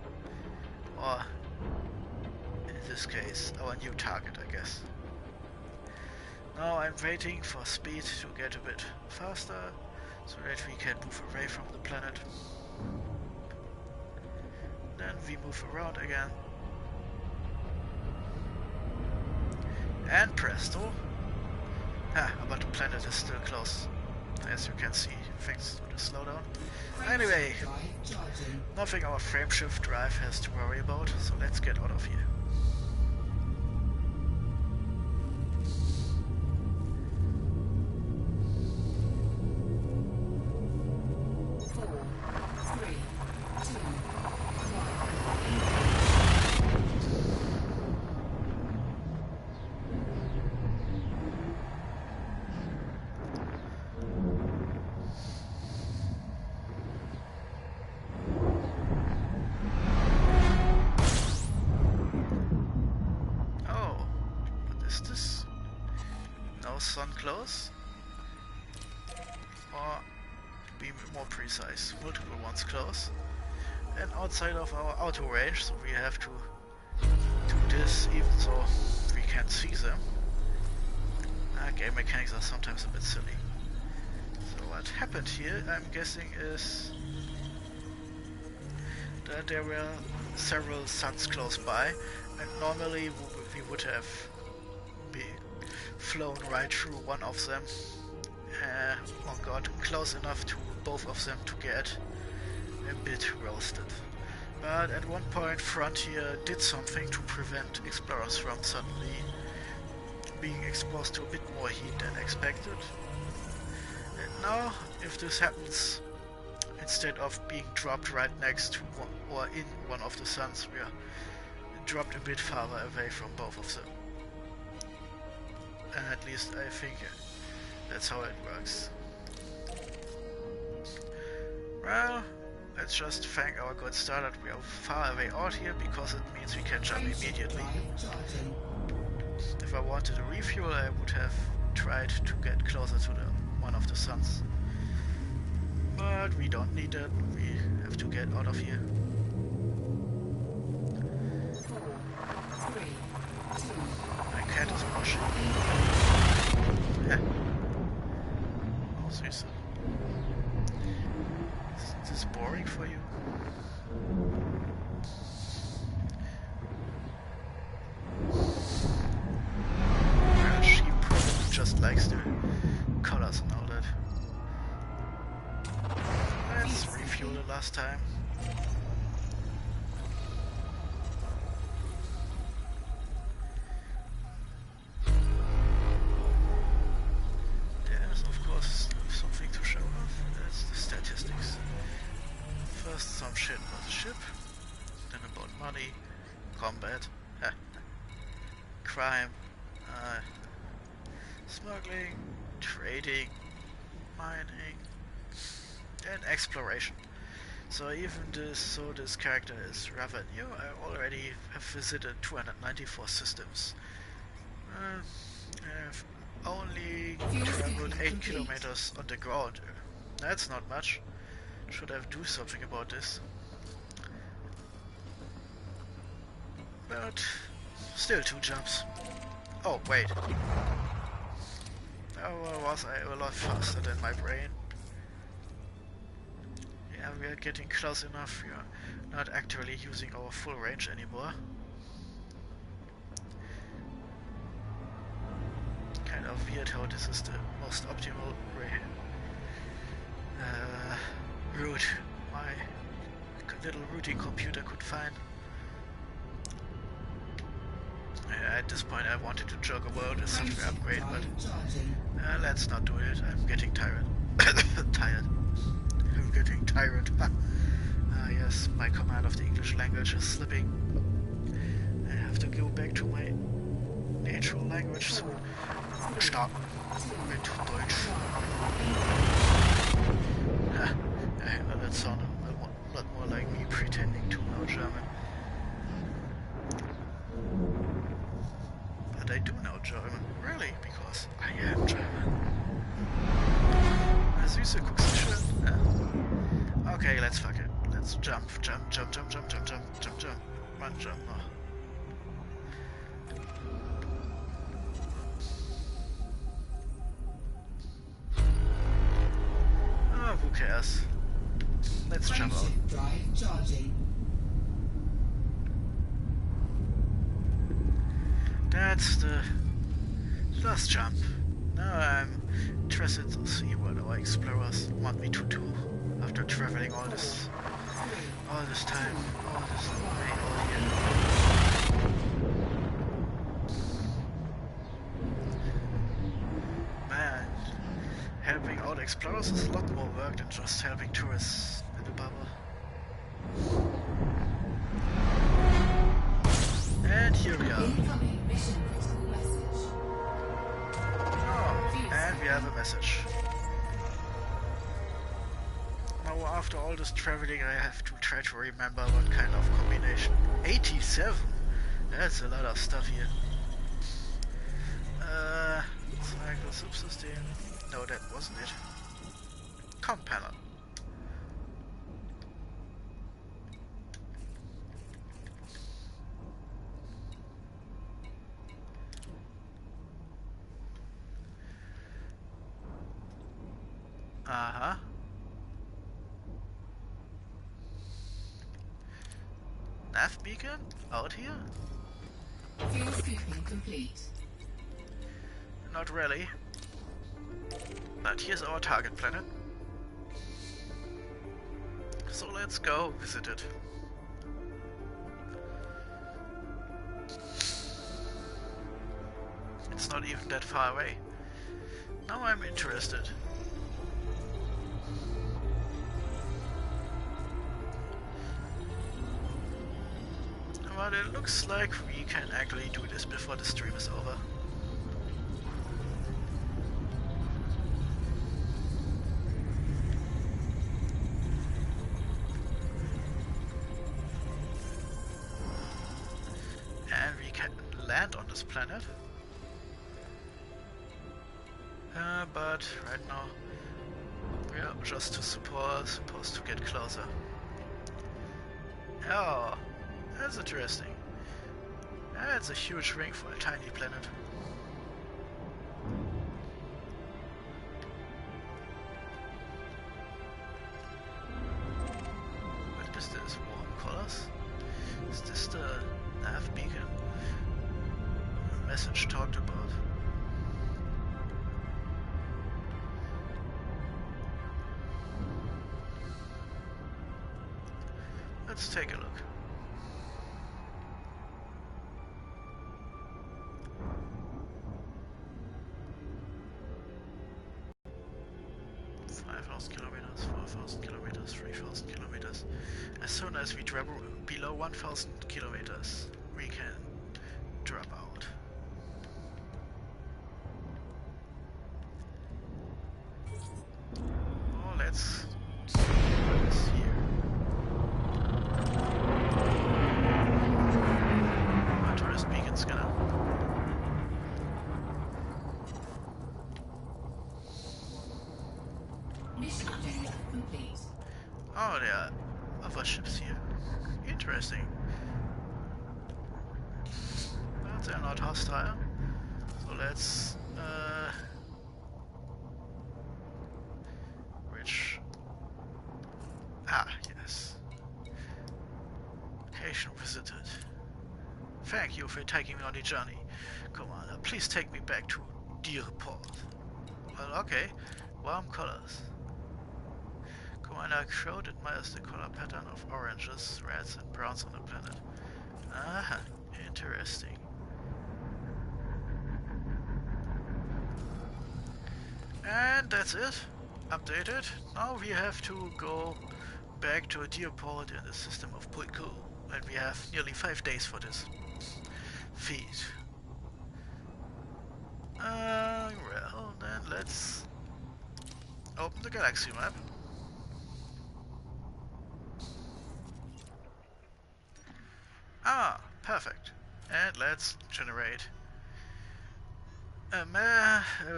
Or, in this case, our new target, I guess. Now I'm waiting for speed to get a bit faster, so that we can move away from the planet. Then we move around again. And presto! But the planet is still close, as you can see, thanks to the slowdown. Anyway, nothing our frameshift drive has to worry about, so let's get out of here. Sun close? Or precise. Multiple ones close. And outside of our auto range, so we have to do this even though we can't see them. Game mechanics are sometimes a bit silly. So what happened here, I'm guessing, is that there were several suns close by, and normally we would have flown right through one of them. Oh god, close enough to both of them to get a bit roasted. But at one point Frontier did something to prevent explorers from suddenly being exposed to a bit more heat than expected. And now, if this happens, instead of being dropped right next to one, or in one of the suns, we are dropped a bit farther away from both of them. And at least I think that's how it works. Well, let's just thank our good star that we are far away out here, because it means we can jump immediately. If I wanted a refuel, I would have tried to get closer to one of the suns. But we don't need that, we have to get out of here.
4, 3, 2,
My cat is pushing. Oh, süß. Is this boring for you? Well, she probably just likes the colors and all that. Let's refuel the last time. There's of course something to show off. That's the statistics. First some shit about the ship, then about money, combat, crime, smuggling, trading, mining, and exploration. So even this character is rather new. I already have visited 294 systems. I've only traveled 8 kilometers on the ground. That's not much. Should I do something about this? But still 2 jumps. Oh wait. Oh, was I a lot faster than my brain? Yeah, we are getting close enough. We are not actually using our full range anymore. Kind of weird how this is the most optimal route my little routing computer could find. At this point I wanted to jog about a software upgrade, but let's not do it. I'm getting tired. I'm getting tired. Yes, my command of the English language is slipping. I have to go back to my natural language soon. Starten mit Deutsch. That sounded a lot more like me pretending to know German. But I do know German, really, because I am German. Na Süße, guckst du schön? Okay, let's fuck it. Let's jump. Run, jump. Oh, who cares? Let's jump out.
drive charging.
That's the last jump. Now I'm interested to see what our explorers want me to do after traveling all this time, all this way out here. Man, helping out explorers is a lot more work than just helping tourists in the bubble. And here we are.
Incoming mission critical message.
Oh, and we have a message. Now after all this traveling I have to try to remember what kind of combination. 87? That's a lot of stuff here. Cycle subsystem. No, that wasn't it. Comp panel. Uh-huh. Nav beacon? Out here?
Fuel scooping complete.
Not really. But here's our target planet. So let's go visit it. It's not even that far away. Now I'm interested. But it looks like we can actually do this before the stream is over. And we can land on this planet. But right now we are just supposed to get closer. Oh, that's interesting. That's a huge ring for a tiny planet. What is this? Warm colors? Is this the nav beacon? The message talked about. Let's take a look. Kilometers, 4,000 kilometers, 3,000 kilometers. As soon as we travel below 1,000 kilometers, we can drop out. Oh, let's see what is here. A tourist beacon scanner.
Mission data complete.
Oh, there are other ships here. Interesting. But they're not hostile. So let's reach. Ah, yes. Location visited. Thank you for taking me on the journey. Commander, please take me back to Deerport. Well, okay. Warm colors. Commander Crowd admires the color pattern of oranges, reds and browns on the planet. Ah, interesting. And that's it. Updated. Now we have to go back to a Deerport in the system of Pulku. And we have nearly 5 days for this feat. Well, then let's open the galaxy map. Ah, perfect. And let's generate a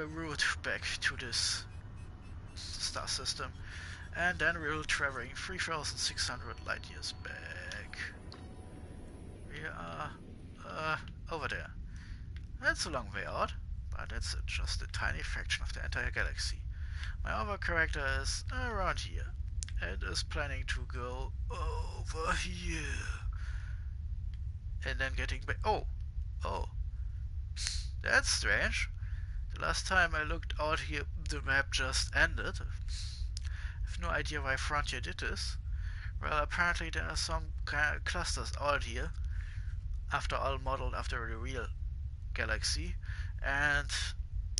route back to this star system. And then we'll traveling 3,600 light years back. We are over there. That's a long way out, but that's just a tiny fraction of the entire galaxy. My other character is around here and is planning to go over here. And then getting back. Oh, that's strange. The last time I looked out here, the map just ended. I have no idea why Frontier did this. Well, apparently there are some kind of clusters out here, after all modeled after the real galaxy, and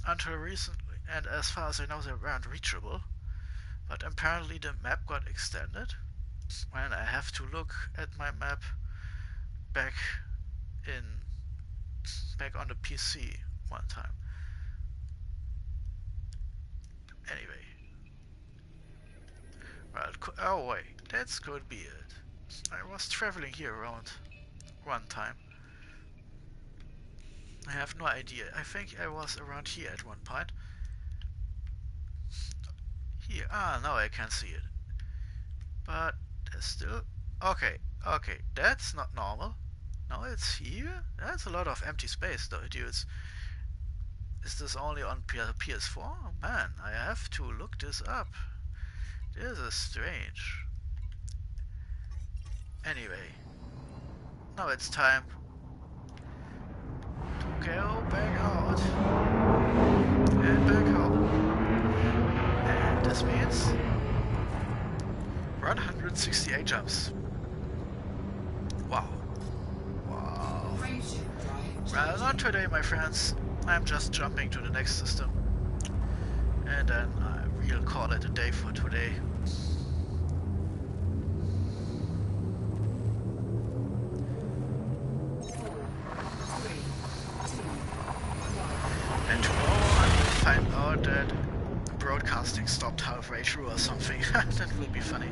until recently, and as far as I know, they weren't reachable. But apparently the map got extended, and I have to look at my map back on the PC one time. Anyway, well, oh wait, that's could be it. I was traveling here around one time. I have no idea. I think I was around here at one point. Here, now I can see it. But there's still. Okay, that's not normal. No, it's here. That's a lot of empty space, though, dudes. Is this only on PS4? Man, I have to look this up. This is strange. Anyway, now it's time to go back out and back home. And this means 168 jumps. Wow. Wow. Well, not today, my friends. I'm just jumping to the next system. And then we'll call it a day for today. And tomorrow I will find out that broadcasting stopped halfway through or something. That will be funny.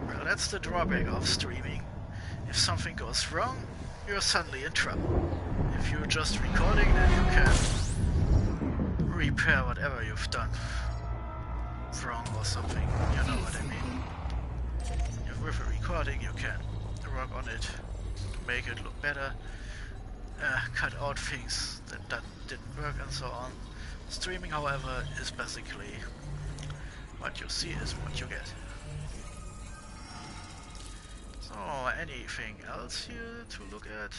Well, that's the drawback of streaming. If something goes wrong, you're suddenly in trouble. If you're just recording, then you can repair whatever you've done wrong or something. You know what I mean. If with a recording, you can work on it to make it look better, cut out things that didn't work and so on. Streaming, however, is basically what you see is what you get. So, anything else here to look at?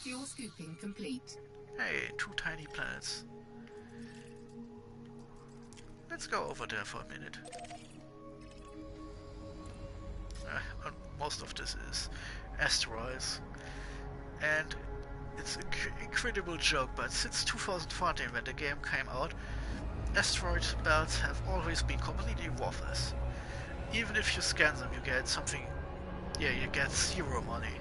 Fuel scooping complete.
Hey, 2 tiny planets. Let's go over there for a minute. Most of this is asteroids. And it's an incredible joke, but since 2014 when the game came out, asteroid belts have always been completely worthless. Even if you scan them, you get something. Yeah, you get 0 money.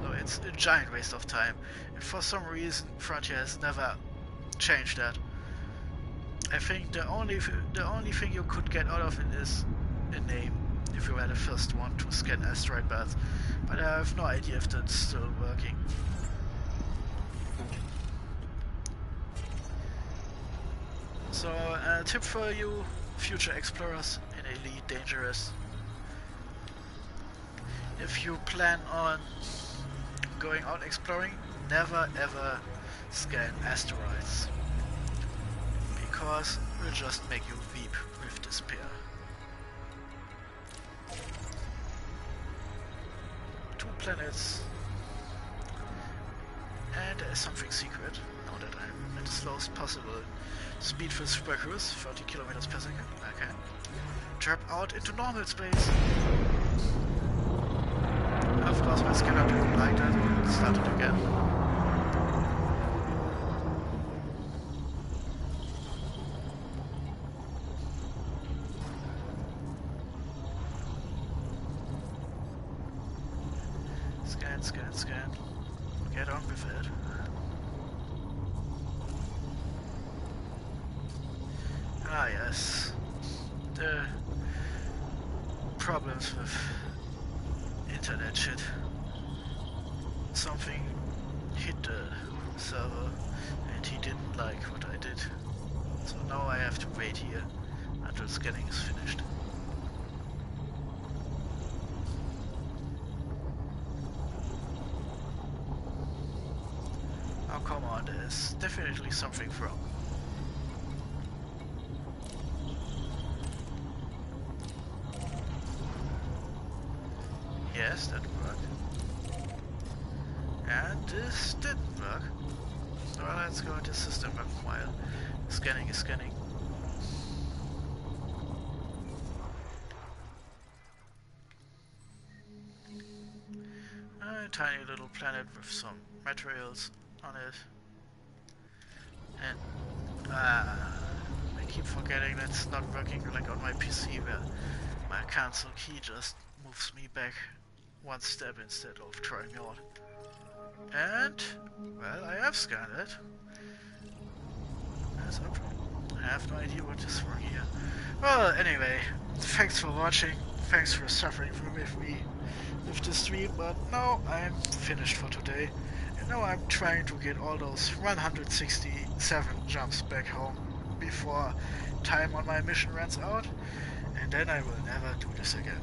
So it's a giant waste of time. And for some reason, Frontier has never changed that. I think the only thing you could get out of it is a name, if you were the first one to scan asteroid belts. But I have no idea if that's still working. So, a tip for you future explorers in Elite Dangerous. If you plan on going out exploring, never ever scan asteroids. Because it will just make you weep with despair. 2 planets. And there is something secret. Now that I'm at the slowest possible speed for super cruise, 30 kilometers per second. Okay. Drop out into normal space. Of course, my scanner didn't like that. Start it again. Scan, scan, scan. Get on with it. Ah, yes. The problems with internet shit. Something hit the server and he didn't like what I did. So now I have to wait here until scanning is finished. Oh, come on, there's definitely something wrong. Yes, that worked. And this didn't work. Well, let's go into system map while scanning is scanning. A tiny little planet with some materials on it. And I keep forgetting that's not working like on my PC where my cancel key just moves me back 1 step instead of trying me out. And, well, I have scanned it. I have no idea what is wrong here. Well, anyway, thanks for watching, thanks for suffering with me with the stream, but now I'm finished for today. And now I'm trying to get all those 167 jumps back home before time on my mission runs out, and then I will never do this again.